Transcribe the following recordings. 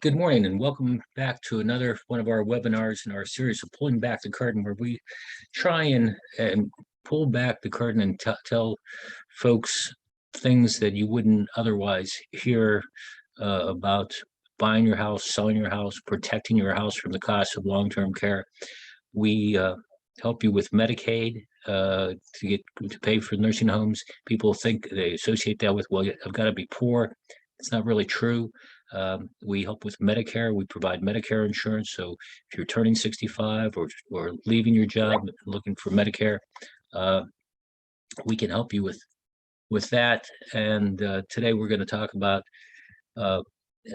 Good morning and welcome back to another one of our webinars in our series of pulling back the curtain, where we try and pull back the curtain and tell folks things that you wouldn't otherwise hear about buying your house, selling your house, protecting your house from the cost of long-term care. We help you with Medicaid to pay for nursing homes. People think they associate that with, well, I've got to be poor. It's not really true. We help with Medicare. We provide Medicare insurance. So if you're turning 65 or leaving your job and looking for Medicare, uh, we can help you with that. And today we're going to talk about uh,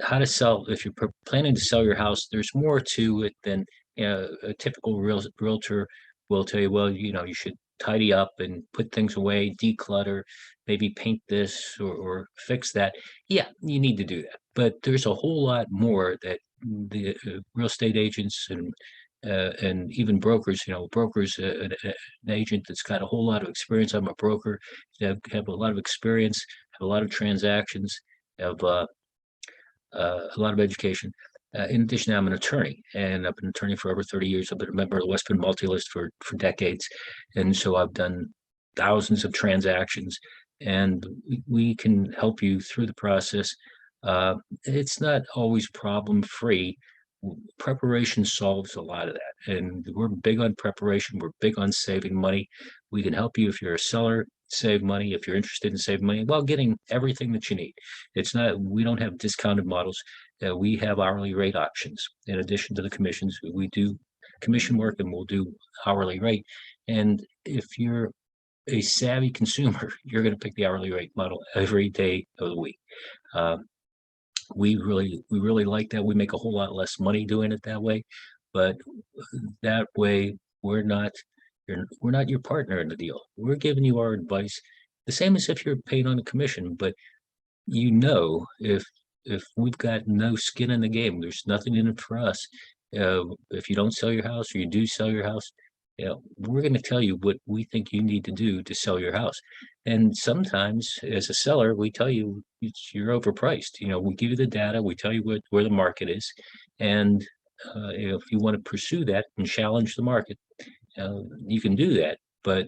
how to sell. If you're planning to sell your house, there's more to it than a typical realtor will tell you. Well, you should tidy up and put things away, declutter, maybe paint this or fix that. Yeah, you need to do that. But there's a whole lot more that the real estate agents and even brokers, brokers, an agent that's got a whole lot of experience. I'm a broker, have a lot of experience, have a lot of transactions, have a lot of education. In addition, I'm an attorney, and I've been an attorney for over 30 years. I've been a member of the West Penn MultiList for decades, and so I've done thousands of transactions, and we can help you through the process. It's not always problem-free. Preparation solves a lot of that, and we're big on preparation. We're big on saving money. We can help you if you're a seller, save money. If you're interested in saving money, while getting everything that you need. We don't have discounted models. We have hourly rate options. In addition to the commissions, we do commission work and we'll do hourly rate. And if you're a savvy consumer, you're going to pick the hourly rate model every day of the week. We really like that. We make a whole lot less money doing it that way, but that way we're not your partner in the deal. We're giving you our advice, the same as if you're paid on a commission. But if we've got no skin in the game, there's nothing in it for us. If you don't sell your house or you do sell your house, we're going to tell you what we think you need to do to sell your house. And sometimes, as a seller, we tell you you're overpriced. We give you the data, we tell you where the market is, and if you want to pursue that and challenge the market, you can do that. But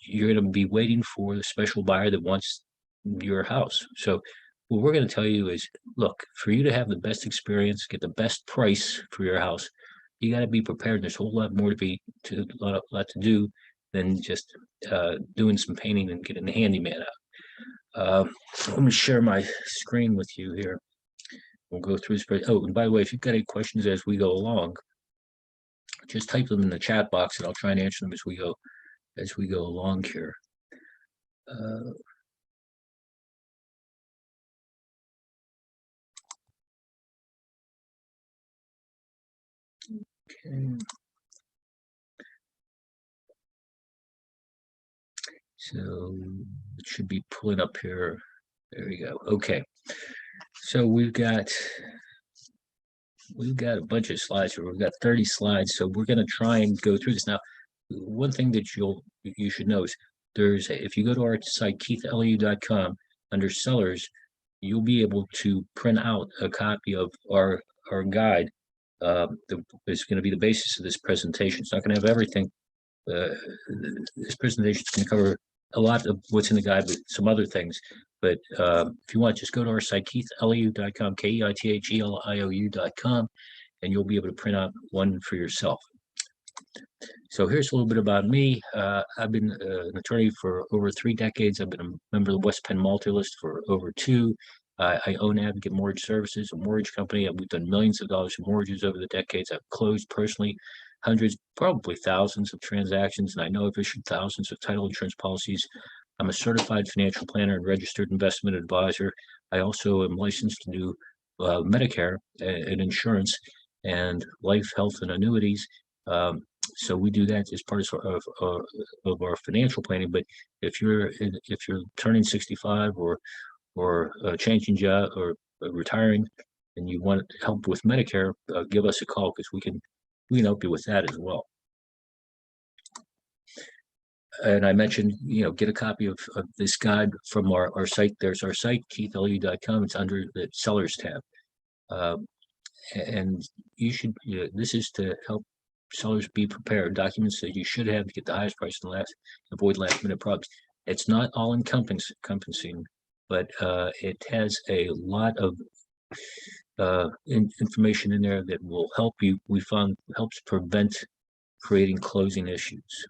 you're going to be waiting for the special buyer that wants your house. So what we're going to tell you is, look, for you to have the best experience, get the best price for your house, you got to be prepared. There's a whole lot more to lot to do than just doing some painting and getting the handyman out. Let me share my screen with you here. We'll go through this. Oh, and by the way, if you've got any questions as we go along, just type them in the chat box and I'll try and answer them as we go along here. Okay. So it should be pulling up here. There we go. Okay. So we've got a bunch of slides here. We've got 30 slides. So we're going to try and go through this. Now, one thing that you should know is if you go to our site, keitheliou.com, under sellers, you'll be able to print out a copy of our guide that is going to be the basis of this presentation. It's not going to have everything. This presentation is going to cover a lot of what's in the guide with some other things. But if you want, just go to our site, keitheliou.com, KEITHELIOU.com, and you'll be able to print out one for yourself. So here's a little bit about me. I've been an attorney for over 3 decades. I've been a member of the West Penn MultiList for over 2. I own Advocate Mortgage Services, a mortgage company. We've done millions of dollars in mortgages over the decades. I've closed personally hundreds, probably thousands of transactions, and I know I've issued thousands of title insurance policies. I'm a certified financial planner and registered investment advisor. I also am licensed to do Medicare and insurance and life, health, and annuities. So we do that as part of our financial planning. But if you're turning 65 or changing job or retiring and you want help with Medicare, give us a call, because we can help you with that as well. And I mentioned, get a copy of this guide from our site. There's our site, keitheliou.com. It's under the sellers tab. And you should, this is to help sellers be prepared. Documents that you should have to get the highest price and avoid last minute problems. It's not all encompassing, but it has a lot of information in there that will help you. We found helps prevent creating closing issues.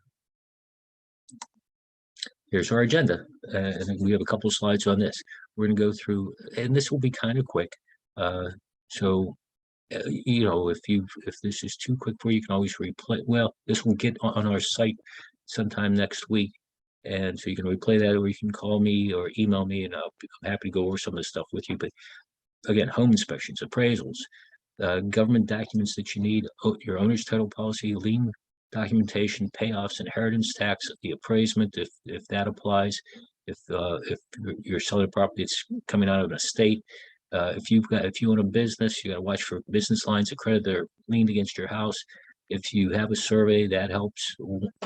Here's our agenda, and we have a couple of slides on this. We're going to go through, and this will be kind of quick. So you know, if this is too quick for you, you can always replay. Well, this will get on our site sometime next week, and so you can replay that, or you can call me or email me, and I'm happy to go over some of the stuff with you. But again, home inspections, appraisals, government documents that you need, your owner's title policy, lien documentation, payoffs, inheritance tax, the appraisement, if that applies, if you're selling a property that's coming out of an estate. If you own a business, you got to watch for business lines of credit that are leaned against your house. If you have a survey, that helps.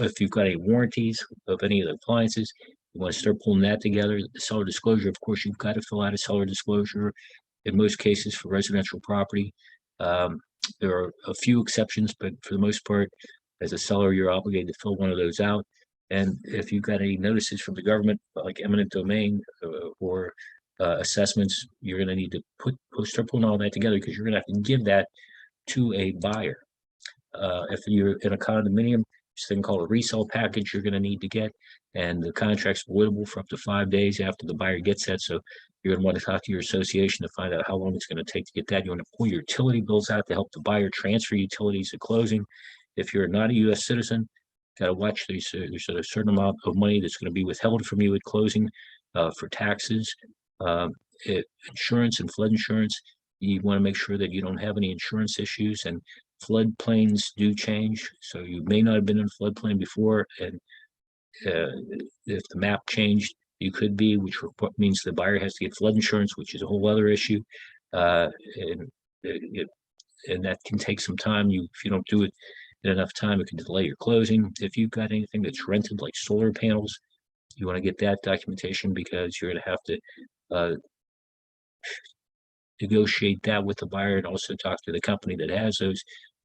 If you've got any warranties of any of the appliances, you want to start pulling that together. The seller disclosure, of course, you've got to fill out a seller disclosure in most cases for residential property. There are a few exceptions, but for the most part, as a seller, you're obligated to fill one of those out. And if you've got any notices from the government, like eminent domain or assessments, you're going to need to start pulling all that together, because you're going to have to give that to a buyer. If you're in a condominium, this thing called a resale package you're going to need to get, and the contract's voidable for up to 5 days after the buyer gets that. So you're going to want to talk to your association to find out how long it's going to take to get that. You want to pull your utility bills out to help the buyer transfer utilities at closing. If you're not a U.S. citizen, got to watch these. There's a certain amount of money that's going to be withheld from you at closing for taxes, insurance, and flood insurance. You want to make sure that you don't have any insurance issues, and floodplains do change. So you may not have been in a floodplain before, and if the map changed, you could be, which means the buyer has to get flood insurance, which is a whole other issue. And that can take some time. If you don't do it in enough time, it can delay your closing. If you've got anything that's rented, like solar panels, you want to get that documentation, because you're going to have to negotiate that with the buyer, and also talk to the company that has those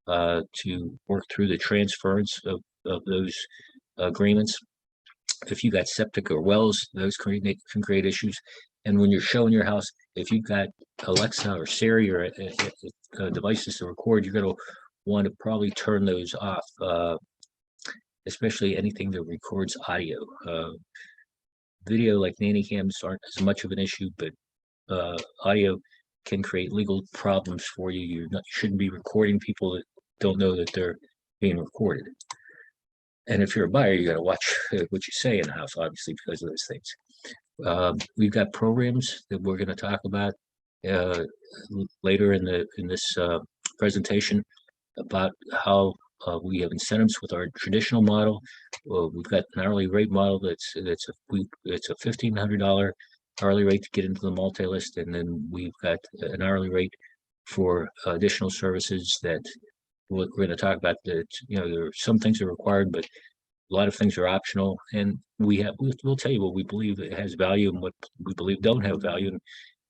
to work through the transference of those agreements. If you got septic or wells, those can create issues. And when you're showing your house, if you've got Alexa or Siri or devices to record, you're going to want to probably turn those off, especially anything that records audio. Video, like nanny cams, aren't as much of an issue, but audio can create legal problems for you. You shouldn't be recording people that don't know that they're being recorded. And if you're a buyer, you got to watch what you say in the house, obviously, because of those things. We've got programs that we're going to talk about later in this presentation about how we have incentives with our traditional model. We've got an hourly rate model it's a $1,500 hourly rate to get into the MultiList, and then we've got an hourly rate for additional services that we're going to talk about. That there are some things that are required, but a lot of things are optional, and we'll tell you what we believe it has value and what we believe don't have value, and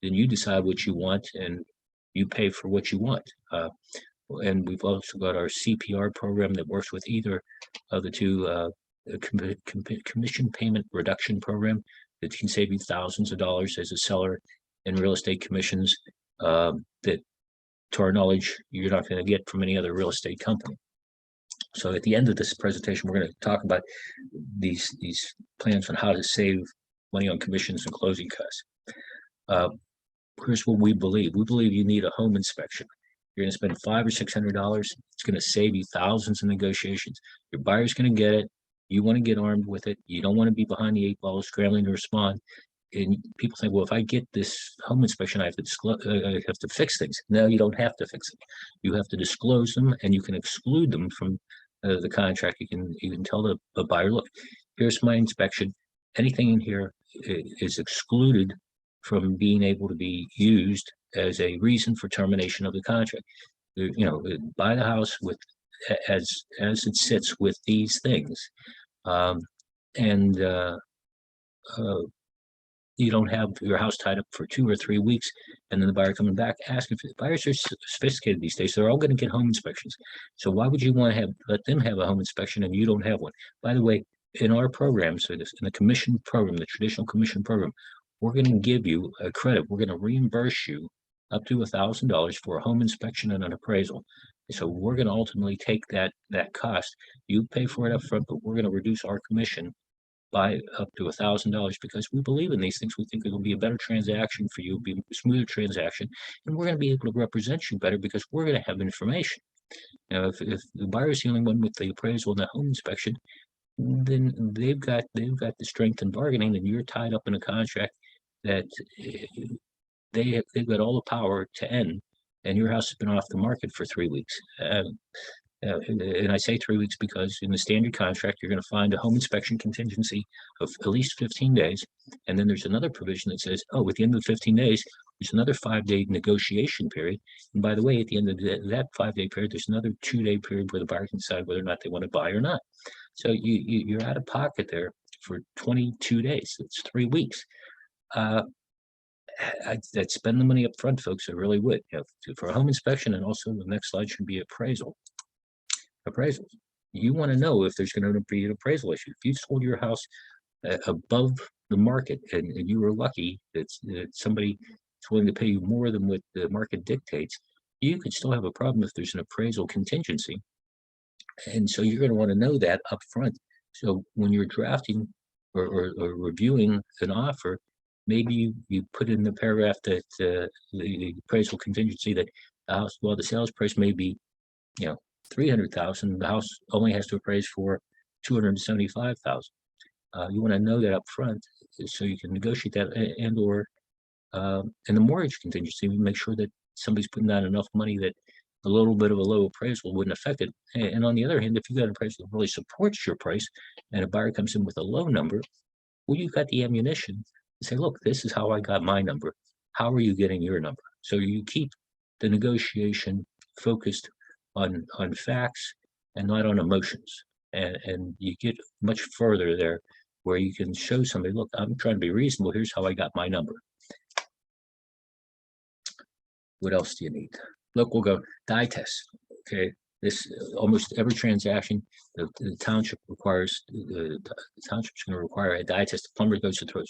then you decide what you want and you pay for what you want. And we've also got our CPR program that works with either of the two, commission payment reduction program that can save you thousands of dollars as a seller in real estate commissions that, to our knowledge, you're not going to get from any other real estate company. So at the end of this presentation, we're going to talk about these plans on how to save money on commissions and closing costs. Here's what we believe. We believe you need a home inspection. You're going to spend $500 or $600. It's going to save you thousands in negotiations. Your buyer's going to get it. You want to get armed with it. You don't want to be behind the 8 ball scrambling to respond. And people think, well, if I get this home inspection, I have to fix things. No, you don't have to fix it. You have to disclose them, and you can exclude them from the contract. You can tell the buyer, look, here's my inspection. Anything in here is excluded from being able to be used as a reason for termination of the contract. Buy the house with as it sits with these things, and you don't have your house tied up for 2 or 3 weeks and then the buyer coming back asking for buyers are sophisticated these days. They're all going to get home inspections. So why would you want to let them have a home inspection and you don't have one? By the way, in our program, so this in the commission program, the traditional commission program, we're going to give you a credit. We're going to reimburse you up to $1,000 for a home inspection and an appraisal. So we're going to ultimately take that cost. You pay for it up front, but we're going to reduce our commission by up to $1,000 because we believe in these things. We think it'll be a better transaction for you, be a smoother transaction, and we're going to be able to represent you better because we're going to have information. Now, if the buyer's the only one with the appraisal and the home inspection, then they've got the strength in bargaining, and you're tied up in a contract that they've got all the power to end, and your house has been off the market for 3 weeks. And I say 3 weeks because in the standard contract, you're going to find a home inspection contingency of at least 15 days. And then there's another provision that says, oh, at the end of the 15 days, there's another 5-day negotiation period. And by the way, at the end of that 5-day period, there's another 2-day period where the buyer can decide whether or not they want to buy or not. So you're out of pocket there for 22 days. It's 3 weeks. I'd spend the money up front, folks. I really would. For a home inspection, and also the next slide should be appraisals. You want to know if there's going to be an appraisal issue. If you sold your house above the market and you were lucky that somebody is willing to pay you more than what the market dictates, you could still have a problem if there's an appraisal contingency. And so you're going to want to know that up front. So when you're drafting or reviewing an offer, maybe you put in the paragraph that the appraisal contingency that the house, well, the sales price may be, $300,000. The house only has to appraise for $275,000. You want to know that up front so you can negotiate that, and or in the mortgage contingency, make sure that somebody's putting down enough money that a little bit of a low appraisal wouldn't affect it. And on the other hand, if you've got an appraisal that really supports your price and a buyer comes in with a low number, well, you've got the ammunition to say, look, this is how I got my number. How are you getting your number? So you keep the negotiation focused on facts and not on emotions. And you get much further there where you can show somebody, look, I'm trying to be reasonable. Here's how I got my number. What else do you need? Look, we'll go dye test. Okay, this almost every transaction the township requires. The township's going to require a dye test. The plumber goes to throw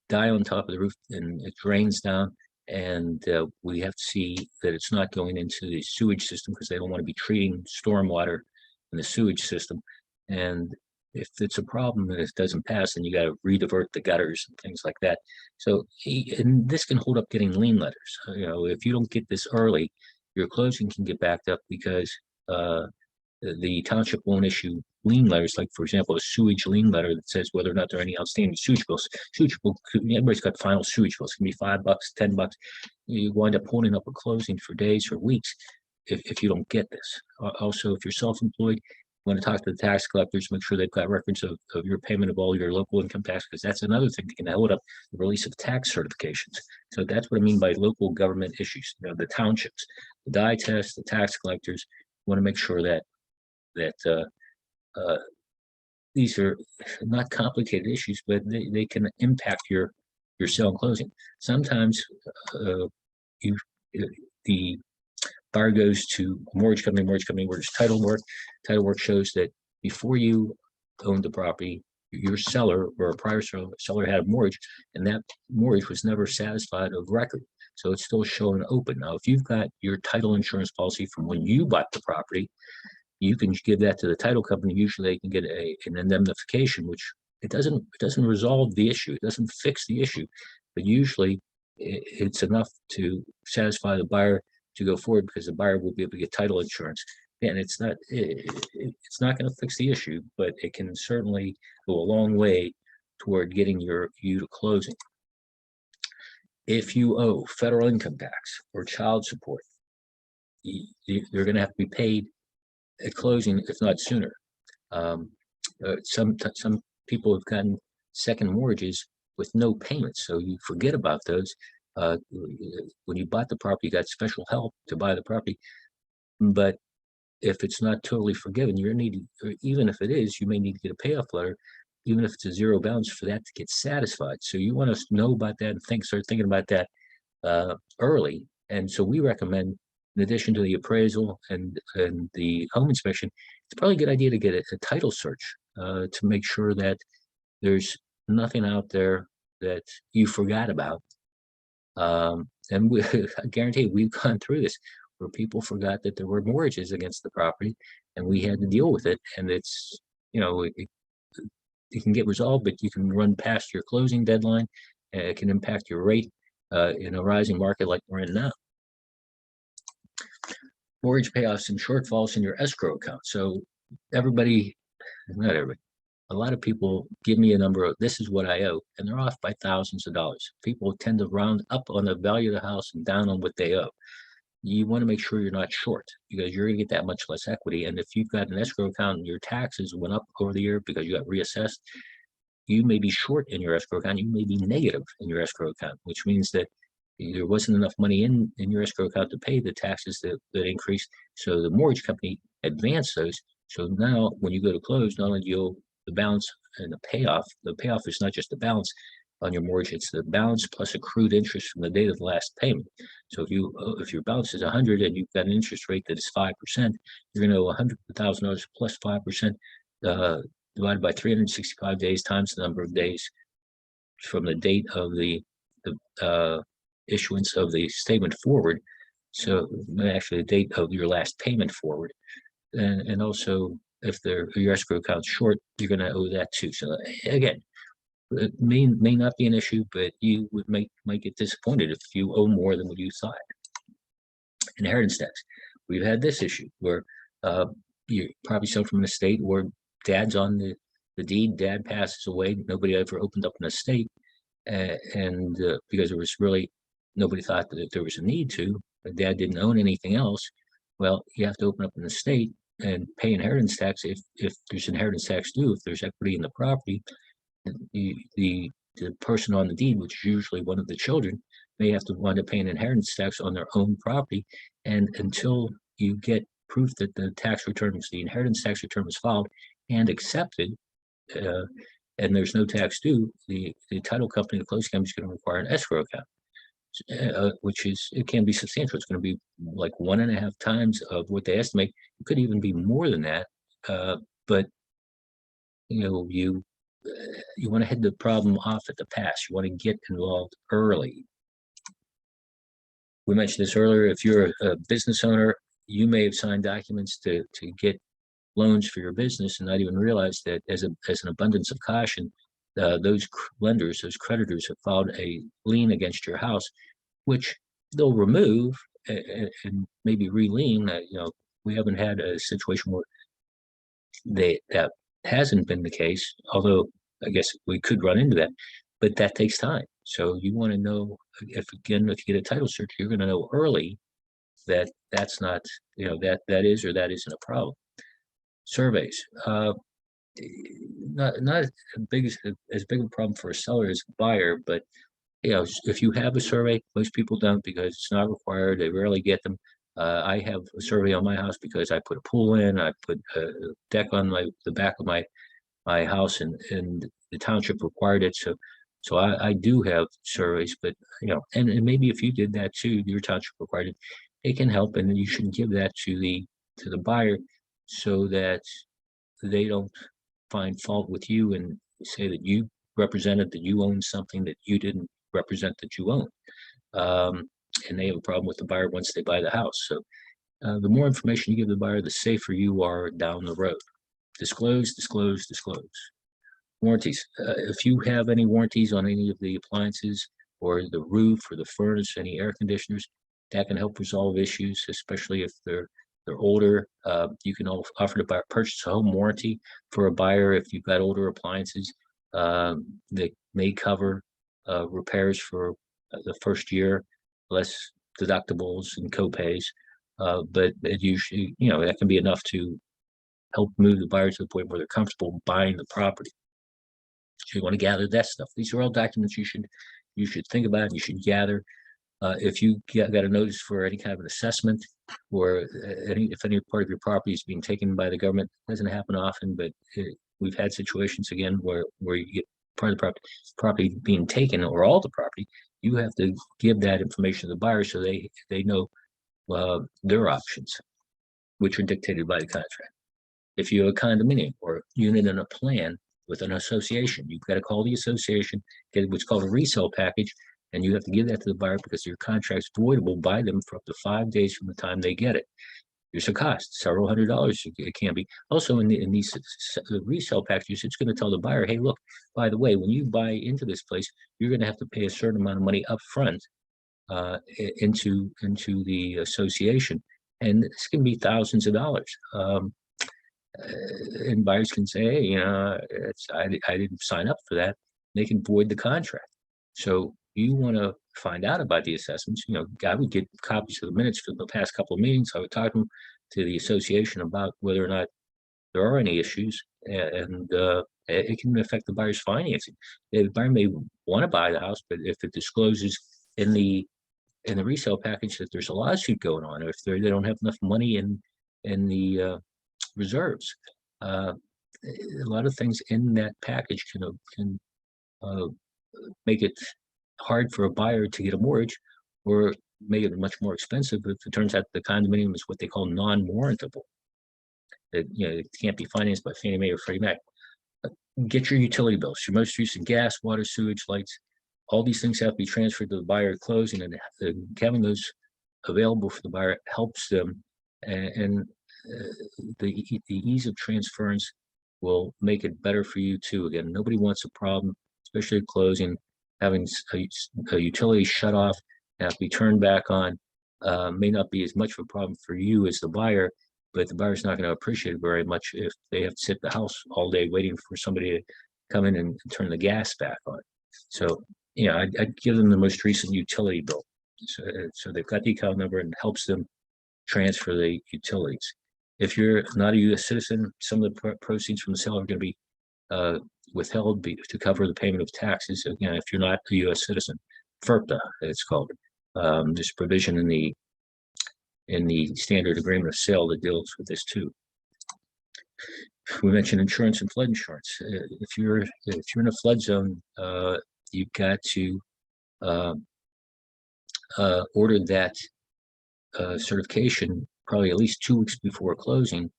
dye on top of the roof and it drains down, and we have to see that it's not going into the sewage system because they don't want to be treating stormwater in the sewage system. And if it's a problem and it doesn't pass, then you got to redivert the gutters and things like that. So, and this can hold up getting lien letters. If you don't get this early, your closing can get backed up because the township won't issue lien letters, like, for example, a sewage lien letter that says whether or not there are any outstanding sewage bills. Everybody's got final sewage bills. It can be $5, $10. You wind up holding up a closing for days or weeks if you don't get this. Also, if you're self-employed, you want to talk to the tax collectors, make sure they've got records of your payment of all your local income tax, because that's another thing that can hold up the release of tax certifications. So that's what I mean by local government issues. The townships, the dye test, the tax collectors want to make sure that these are not complicated issues, but they can impact your sale and closing. Sometimes the buyer goes to a mortgage company where there's title work. Title work shows that before you owned the property, your seller or a prior seller had a mortgage, and that mortgage was never satisfied of record. So it's still showing open. Now, if you've got your title insurance policy from when you bought the property, you can give that to the title company. Usually they can get an indemnification, which it doesn't resolve the issue. It doesn't fix the issue, but usually it's enough to satisfy the buyer to go forward because the buyer will be able to get title insurance. And it's not going to fix the issue, but it can certainly go a long way toward getting you to closing. If you owe federal income tax or child support, they're going to have to be paid at closing, if not sooner. Some people have gotten second mortgages with no payments, so you forget about those. When you bought the property, you got special help to buy the property, but if it's not totally forgiven, you're needing, or even if it is, you may need to get a payoff letter, even if it's a zero balance, for that to get satisfied. So you want to know about that and start thinking about that early. And so we recommend, in addition to the appraisal and the home inspection, it's probably a good idea to get a title search to make sure that there's nothing out there that you forgot about. And I guarantee we've gone through this where people forgot that there were mortgages against the property, and we had to deal with it. And it's, it can get resolved, but you can run past your closing deadline. It can impact your rate in a rising market like we're in now. Mortgage payoffs and shortfalls in your escrow account. So everybody, not everybody, a lot of people give me a number of, this is what I owe, and they're off by thousands of dollars. People tend to round up on the value of the house and down on what they owe. You want to make sure you're not short, because you're going to get that much less equity. And if you've got an escrow account and your taxes went up over the year because you got reassessed, you may be short in your escrow account. You may be negative in your escrow account, which means that there wasn't enough money in your escrow account to pay the taxes that increased. So the mortgage company advanced those. So now when you go to close, not only do you owe the balance and the payoff is not just the balance on your mortgage, it's the balance plus accrued interest from the date of the last payment. So if your balance is 100 and you've got an interest rate that is 5%, you're going to owe $100,000 plus 5% divided by 365 days times the number of days from the date of the issuance of the statement forward. So actually the date of your last payment forward. And also if your escrow account's short, you're going to owe that too. So again, it may not be an issue, but you might get disappointed if you owe more than what you thought. Inheritance tax. We've had this issue where you probably sell from an estate where dad's on the deed, dad passes away, nobody ever opened up an estate, and because there was really nobody thought that there was a need to, but dad didn't own anything else. Well, you have to open up an estate and pay inheritance tax if there's inheritance tax due, if there's equity in the property. The person on the deed, which is usually one of the children, may have to wind up paying inheritance tax on their own property. And until you get proof that the inheritance tax return was filed and accepted, and there's no tax due, the title company, the closing company, is going to require an escrow account, it can be substantial. It's going to be like 1.5 times of what they estimate. It could even be more than that. But you want to head the problem off at the pass. You want to get involved early. We mentioned this earlier. If you're a business owner, you may have signed documents to get loans for your business and not even realize that as an abundance of caution, those lenders, those creditors have filed a lien against your house, which they'll remove and maybe re-lien. We haven't had a situation where that hasn't been the case, although I guess we could run into that, but that takes time. So you want to know if you get a title search, you're going to know early that that's not, that is or that isn't a problem. Surveys, not as big a problem for a seller as a buyer, but if you have a survey, most people don't because it's not required. They rarely get them. I have a survey on my house because I put a pool in, I put a deck on the back of my house, and the township required it. So I do have surveys, but and maybe if you did that too, your township required it, it can help, and you should give that to the buyer so that they don't find fault with you and say that you represented that you own something that you didn't represent that you own. And they have a problem with the buyer once they buy the house. So the more information you give the buyer, the safer you are down the road. Disclose, disclose, disclose. Warranties. If you have any warranties on any of the appliances or the roof or the furnace, any air conditioners, that can help resolve issues, especially if they're older. You can offer to purchase a home warranty for a buyer if you've got older appliances that may cover repairs for the first year, less deductibles and copays. But it usually, that can be enough to help move the buyer to the point where they're comfortable buying the property. So you want to gather that stuff. These are all documents you should think about and you should gather. If you got a notice for any kind of an assessment, or if any part of your property is being taken by the government, it doesn't happen often, but we've had situations again where you get part of the property being taken, or all the property, you have to give that information to the buyer so they know their options, which are dictated by the contract. If you have a condominium or unit in a plan with an association, you've got to call the association, get what's called a resale package, and you have to give that to the buyer because your contract's voidable by them for up to 5 days from the time they get it. There's a cost, several $100s. It can be. Also, in these resale packages, it's going to tell the buyer, hey, look, by the way, when you buy into this place, you're going to have to pay a certain amount of money up front into the association, and this can be thousands of dollars. And buyers can say, hey, I didn't sign up for that. They can void the contract. So you want to find out about the assessments. I would get copies of the minutes for the past couple of meetings. I would talk to the association about whether or not there are any issues, and it can affect the buyer's financing. The buyer may want to buy the house, but if it discloses in the resale package that there's a lawsuit going on, or if they don't have enough money in the reserves, a lot of things in that package can make it hard for a buyer to get a mortgage, or make it much more expensive if it turns out the condominium is what they call non-warrantable. It can't be financed by Fannie Mae or Freddie Mac. Get your utility bills, your most recent gas, water, sewage, lights. All these things have to be transferred to the buyer at closing, and having those available for the buyer helps them. And the ease of transference will make it better for you too. Again, nobody wants a problem, especially at closing, having a utility shut off and have to be turned back on. May not be as much of a problem for you as the buyer, but the buyer's not going to appreciate it very much if they have to sit at the house all day waiting for somebody to come in and turn the gas back on. So, I'd give them the most recent utility bill. So they've got the account number, and helps them transfer the utilities. If you're not a U.S. citizen, some of the proceeds from the sale are going to be withheld to cover the payment of taxes. Again, if you're not a U.S. citizen, FERPA, it's called. There's provision in the standard agreement of sale that deals with this too. We mentioned insurance and flood insurance. If you're in a flood zone, you've got to order that certification probably at least 2 weeks before closing,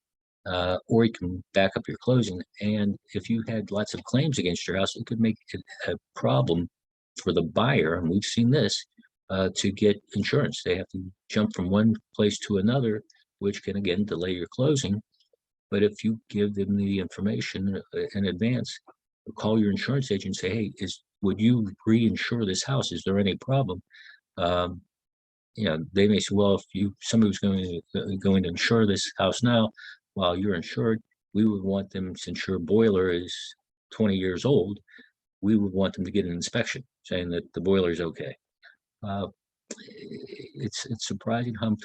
or you can back up your closing. And if you had lots of claims against your house, it could make it a problem for the buyer, and we've seen this, to get insurance. They have to jump from one place to another, which can again delay your closing. But if you give them the information in advance, call your insurance agent and say, hey, would you reinsure this house? Is there any problem? They may say, well, if somebody was going to insure this house now while you're insured, we would want them to insure boiler is 20 years old. We would want them to get an inspection saying that the boiler is okay. It's surprising how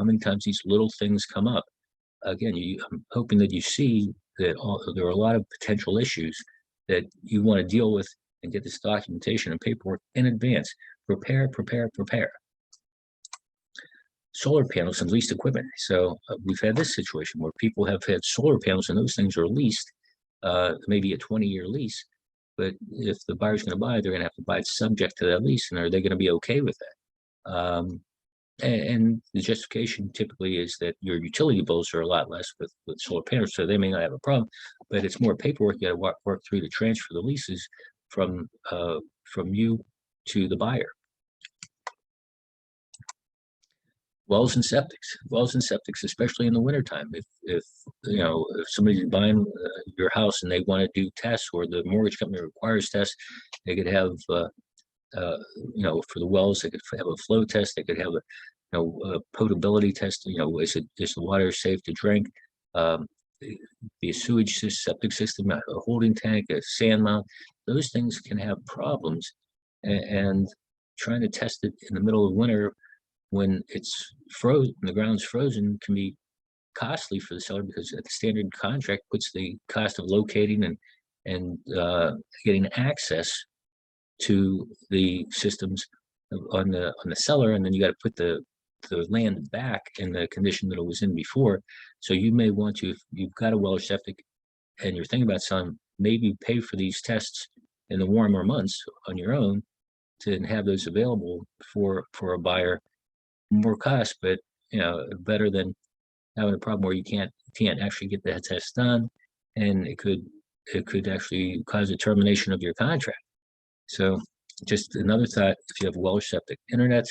many times these little things come up. Again, I'm hoping that you see that there are a lot of potential issues that you want to deal with, and get this documentation and paperwork in advance. Prepare. Solar panels and leased equipment. So we've had this situation where people have had solar panels, and those things are leased, maybe a 20-year lease. But if the buyer's going to buy it, they're going to have to buy it subject to that lease. And are they going to be okay with that? And the justification typically is that your utility bills are a lot less with solar panels, so they may not have a problem. But it's more paperwork you got to work through to transfer the leases from you to the buyer. Wells and septics, especially in the wintertime. If somebody's buying your house and they want to do tests, or the mortgage company requires tests, they could have, for the wells, they could have a flow test. They could have a potability test. Is the water safe to drink? The sewage system, septic system, a holding tank, a sand mount. Those things can have problems, and trying to test it in the middle of winter when it's frozen, the ground's frozen, can be costly for the seller, because the standard contract puts the cost of locating and getting access to the systems on the seller, and then you got to put the land back in the condition that it was in before. So you may want to, if you've got a well or septic and you're thinking about selling, maybe pay for these tests in the warmer months on your own to have those available for a buyer. More cost, but better than having a problem where you can't actually get that test done, and it could actually cause a termination of your contract. So just another thought: if you have well septic internets,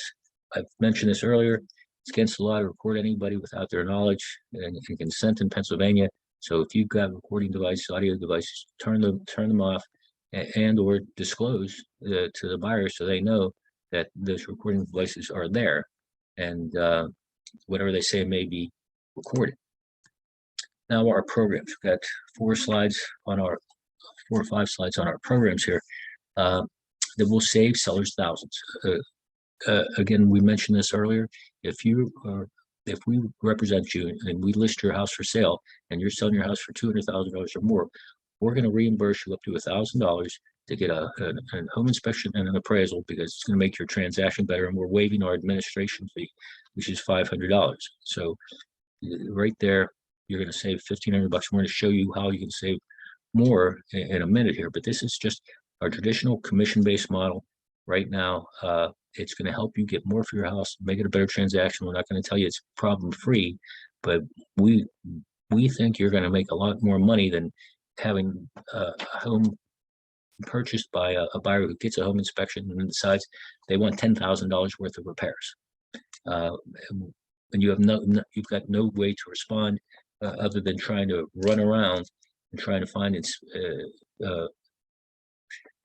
I've mentioned this earlier, it's against the law to record anybody without their knowledge and consent in Pennsylvania. So if you've got recording devices, audio devices, turn them off, and or disclose to the buyer so they know that those recording devices are there, and whatever they say may be recorded. Now our programs. We've got 4 or 5 slides on our programs here that will save sellers thousands. Again, we mentioned this earlier. If we represent you and we list your house for sale and you're selling your house for $200,000 or more, we're going to reimburse you up to $1,000 to get a home inspection and an appraisal, because it's going to make your transaction better, and we're waiving our administration fee, which is $500. So right there, you're going to save $1,500. We're going to show you how you can save more in a minute here, but this is just our traditional commission-based model. Right now, it's going to help you get more for your house, make it a better transaction. We're not going to tell you it's problem-free, but we think you're going to make a lot more money than having a home purchased by a buyer who gets a home inspection and decides they want $10,000 worth of repairs. And you've got no way to respond other than trying to run around and trying to find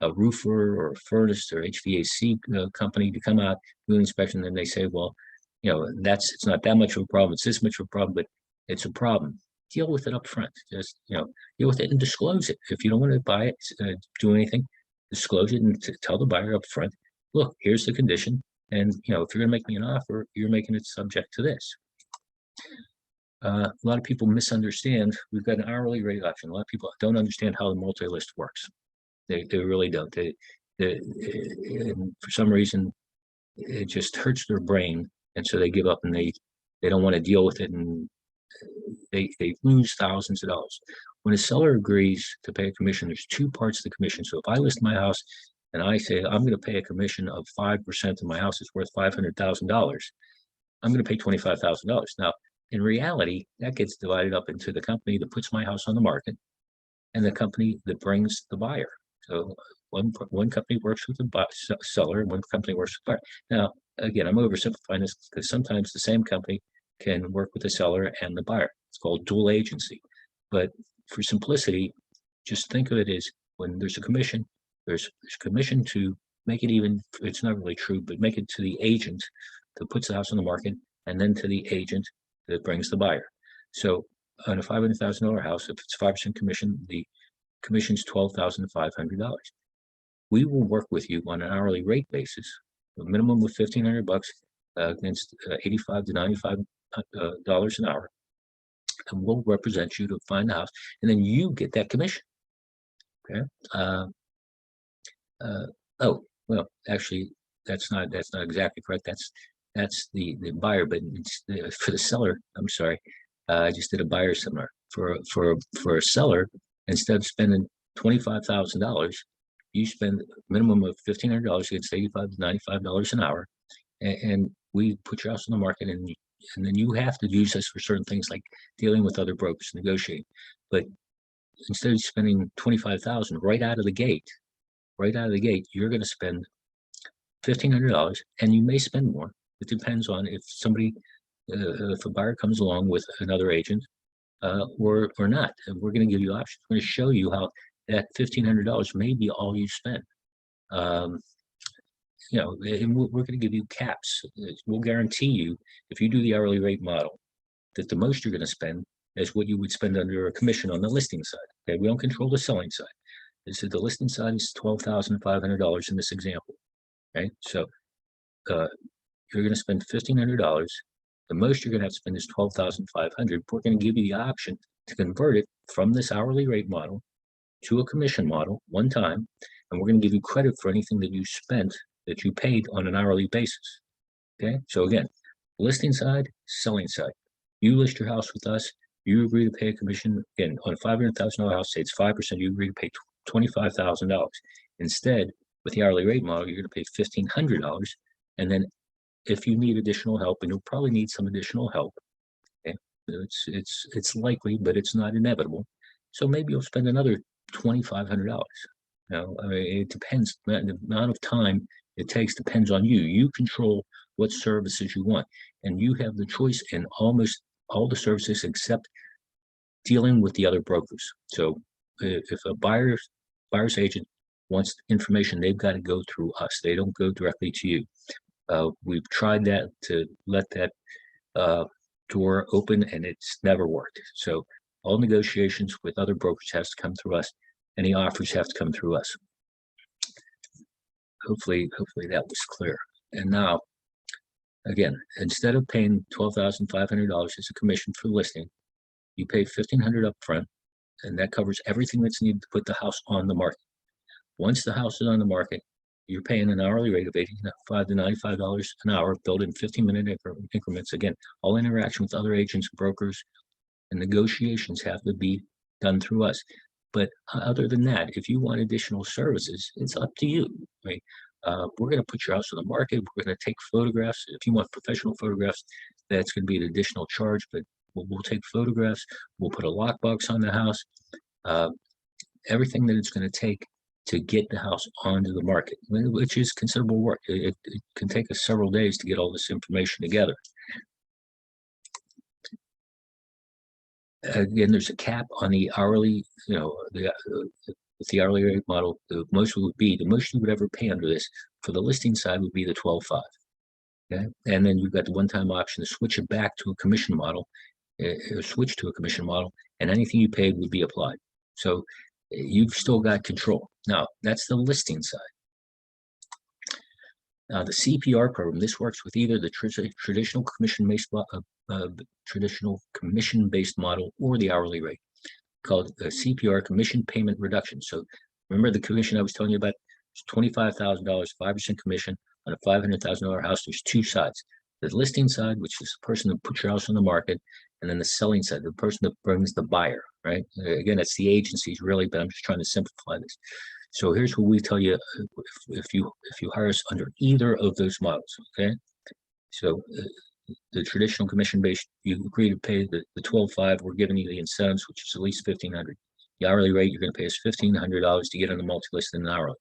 a roofer or a furnace or HVAC company to come out, do an inspection, and they say, well, it's not that much of a problem, it's this much of a problem, but it's a problem. Deal with it up front. Just deal with it and disclose it. If you don't want to buy it, do anything, disclose it and tell the buyer up front, look, here's the condition, and if you're going to make me an offer, you're making it subject to this. A lot of people misunderstand. We've got an hourly rate option. A lot of people don't understand how the MultiList works. They really don't. And for some reason, it just hurts their brain, and so they give up and they don't want to deal with it, and they lose thousands of dollars. When a seller agrees to pay a commission, there's 2 parts of the commission. So if I list my house and I say I'm going to pay a commission of 5% of my house is worth $500,000, I'm going to pay $25,000. Now, in reality, that gets divided up into the company that puts my house on the market and the company that brings the buyer. So one company works with the seller, and one company works with the buyer. Now, again, I'm oversimplifying this because sometimes the same company can work with the seller and the buyer. It's called dual agency. But for simplicity, just think of it as when there's a commission, there's commission to make it even, it's not really true, but make it to the agent that puts the house on the market, and then to the agent that brings the buyer. So on a $500,000 house, if it's 5% commission, the commission's $12,500. We will work with you on an hourly rate basis, a minimum of $1,500 against $85 to $95 an hour, and we'll represent you to find the house, and then you get that commission. Okay. Oh well, actually, that's not exactly correct. That's the buyer, but it's for the seller. I'm sorry, I just did a buyer seminar for a seller. Instead of spending $25,000, you spend a minimum of $1,500 against $85 to $95 an hour, and we put your house on the market, and then you have to use this for certain things like dealing with other brokers, negotiating. But instead of spending $25,000 right out of the gate, you're going to spend $1,500, and you may spend more. It depends on if a buyer comes along with another agent or not. And we're going to give you options. We're going to show you how that $1,500 may be all you spend. And we're going to give you caps. We'll guarantee you, if you do the hourly rate model, that the most you're going to spend is what you would spend under a commission on the listing side. Okay, we don't control the selling side. So the listing side is $12,500 in this example. Okay, so you're going to spend $1,500. The most you're going to have to spend is $12,500. We're going to give you the option to convert it from this hourly rate model to a commission model one time, and we're going to give you credit for anything that you spent that you paid on an hourly basis. Okay, so again, listing side, selling side. You list your house with us. You agree to pay a commission. Again, on a $500,000 house, say it's 5%. You agree to pay $25,000. Instead, with the hourly rate model, you're going to pay $1,500, and then if you need additional help, and you'll probably need some additional help, okay, it's likely, but it's not inevitable. So maybe you'll spend another $2,500. Now, I mean, it depends. The amount of time it takes depends on you. You control what services you want, and you have the choice in almost all the services except dealing with the other brokers. So if a buyer's agent wants information, they've got to go through us. They don't go directly to you. We've tried that to let that door open, and it's never worked. So all negotiations with other brokers has to come through us. Any offers have to come through us. Hopefully that was clear. And now, again, instead of paying $12,500 as a commission for listing, you pay $1,500 up front, and that covers everything that's needed to put the house on the market. Once the house is on the market, you're paying an hourly rate of $85 to $95 an hour, billed in 15-minute increments. Again, all interaction with other agents, brokers, and negotiations have to be done through us. But other than that, if you want additional services, it's up to you. Right? We're going to put your house on the market. We're going to take photographs. If you want professional photographs, that's going to be an additional charge, but we'll take photographs. We'll put a lockbox on the house. Everything that it's going to take to get the house onto the market, which is considerable work. It can take us several days to get all this information together. Again, there's a cap on the hourly, with the hourly rate model, the most you would ever pay under this for the listing side would be the $12,500. Okay, and then you've got the one-time option to switch it back to a commission model, switch to a commission model, and anything you paid would be applied. So you've still got control. Now, that's the listing side. Now, the CPR program, this works with either the traditional commission-based model or the hourly rate, called the CPR, commission payment reduction. So remember the commission I was telling you about? It's $25,000, 5% commission on a $500,000 house. There's two sides. The listing side, which is the person that puts your house on the market, and then the selling side, the person that brings the buyer, right? Again, it's the agencies really, but I'm just trying to simplify this. So here's what we tell you if you hire us under either of those models, okay? So the traditional commission-based, you agree to pay the $12,500. We're giving you the incentives, which is at least $1,500. The hourly rate you're going to pay is $1,500 to get on the multi-list in an hourly.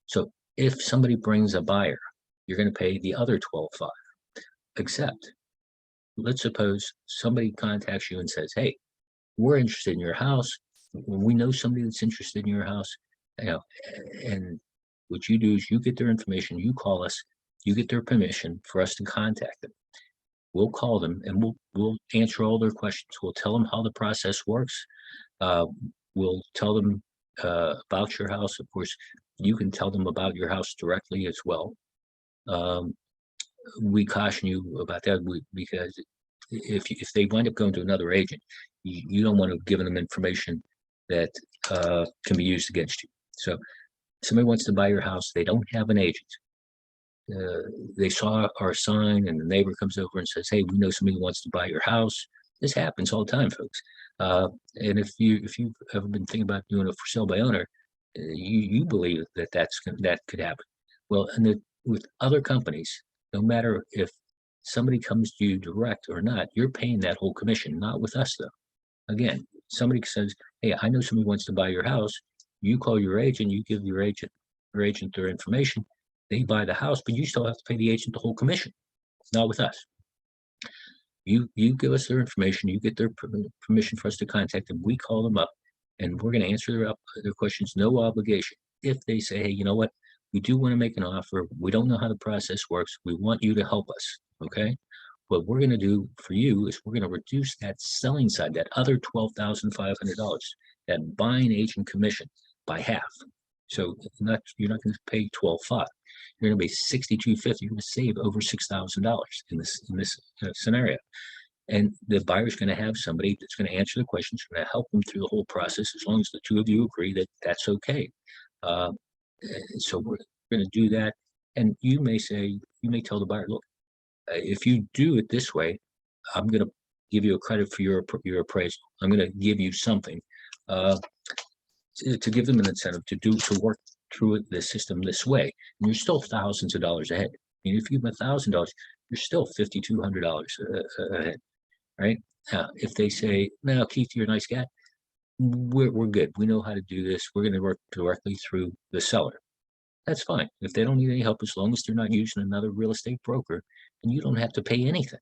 So if somebody brings a buyer, you're going to pay the other $12,500. Except, let's suppose somebody contacts you and says, "Hey, we're interested in your house. We know somebody that's interested in your house." And what you do is you get their information, you call us, you get their permission for us to contact them. We'll call them and we'll answer all their questions. We'll tell them how the process works. We'll tell them about your house. Of course, you can tell them about your house directly as well. We caution you about that because if they wind up going to another agent, you don't want to give them information that can be used against you. So somebody wants to buy your house, they don't have an agent. They saw our sign and the neighbor comes over and says, "Hey, we know somebody who wants to buy your house." This happens all the time, folks. And if you've ever been thinking about doing a for sale by owner, you believe that could happen. Well, and with other companies, no matter if somebody comes to you direct or not, you're paying that whole commission, not with us though. Again, somebody says, "Hey, I know somebody wants to buy your house." You call your agent, you give your agent their information, they buy the house, but you still have to pay the agent the whole commission, not with us. You give us their information, you get their permission for us to contact them, we call them up, and we're going to answer their questions, no obligation. If they say, "Hey, you know what, we do want to make an offer, we don't know how the process works, we want you to help us," okay? What we're going to do for you is we're going to reduce that selling side, that other $12,500, that buying agent commission, by half. So you're not going to pay $12,500. You're going to pay $6,250. You're going to save over $6,000 in this scenario. And the buyer's going to have somebody that's going to answer the questions, going to help them through the whole process, as long as the two of you agree that that's okay. So we're going to do that. And you may tell the buyer, "Look, if you do it this way, I'm going to give you a credit for your appraisal. I'm going to give you something to give them an incentive to work through the system this way, and you're still thousands of dollars ahead. And if you have $1,000, you're still $5,200 ahead, right? If they say, "No, Keith, you're a nice guy. We're good. We know how to do this. We're going to work directly through the seller." That's fine. If they don't need any help, as long as they're not using another real estate broker, and you don't have to pay anything.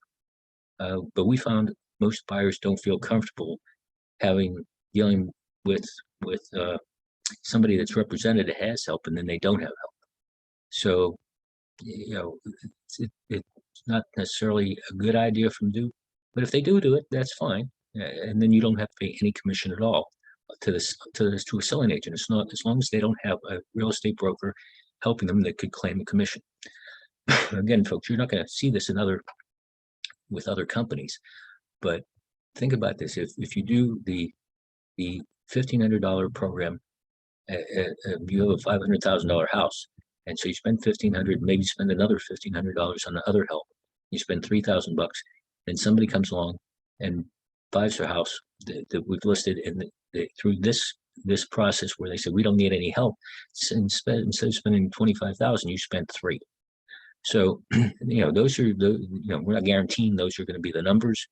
But we found most buyers don't feel comfortable dealing with somebody that's represented that has help, and then they don't have help. So, it's not necessarily a good idea for them to do, but if they do it, that's fine, and then you don't have to pay any commission at all to a selling agent. It's not, as long as they don't have a real estate broker helping them that could claim a commission. Again, folks, you're not going to see this with other companies, but think about this: if you do the $1,500 program, you have a $500,000 house, and so you spend $1,500, maybe spend another $1,500 on the other help. You spend $3,000, and somebody comes along and buys their house that we've listed, and through this process where they said we don't need any help, instead of spending $25,000, you spent $3,000. So those are we're not guaranteeing those are going to be the numbers,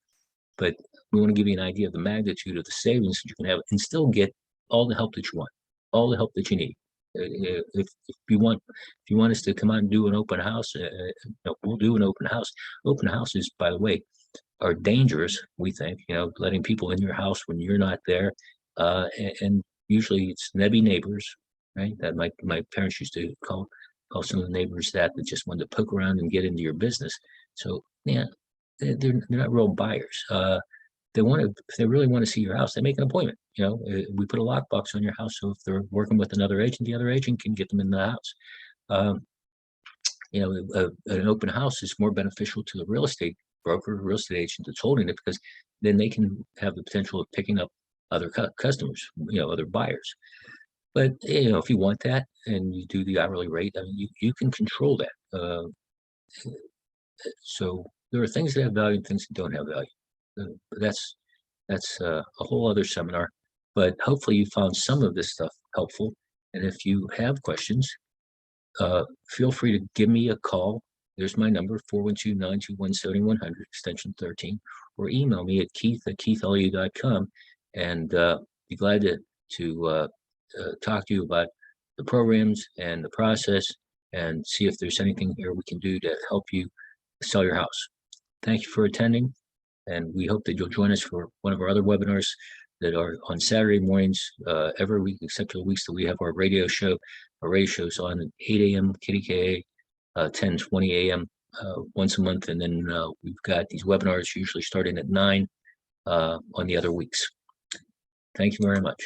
but we want to give you an idea of the magnitude of the savings that you can have and still get all the help that you want, all the help that you need. If you want us to come out and do an open house, we'll do an open house. Open houses, by the way, are dangerous. We think, letting people in your house when you're not there, and usually it's nebby neighbors, right? That my parents used to call some of the neighbors that just wanted to poke around and get into your business. So yeah, they're not real buyers. If they really want to see your house, they make an appointment. We put a lockbox on your house, so if they're working with another agent, the other agent can get them in the house. An open house is more beneficial to the real estate broker, real estate agent that's holding it, because then they can have the potential of picking up other customers, other buyers. But if you want that and you do the hourly rate, I mean, you can control that. So there are things that have value and things that don't have value. That's a whole other seminar. But hopefully you found some of this stuff helpful. And if you have questions, feel free to give me a call. There's my number, 412-921-7100, extension 13, or email me at keith@keitheliou.com, and be glad to talk to you about the programs and the process and see if there's anything here we can do to help you sell your house. Thank you for attending, and we hope that you'll join us for one of our other webinars that are on Saturday mornings every week, except for the weeks that we have our radio show. Our radio show's on at 8 a.m. KDKA, 10:20 a.m. Once a month, and then we've got these webinars usually starting at 9 on the other weeks. Thank you very much.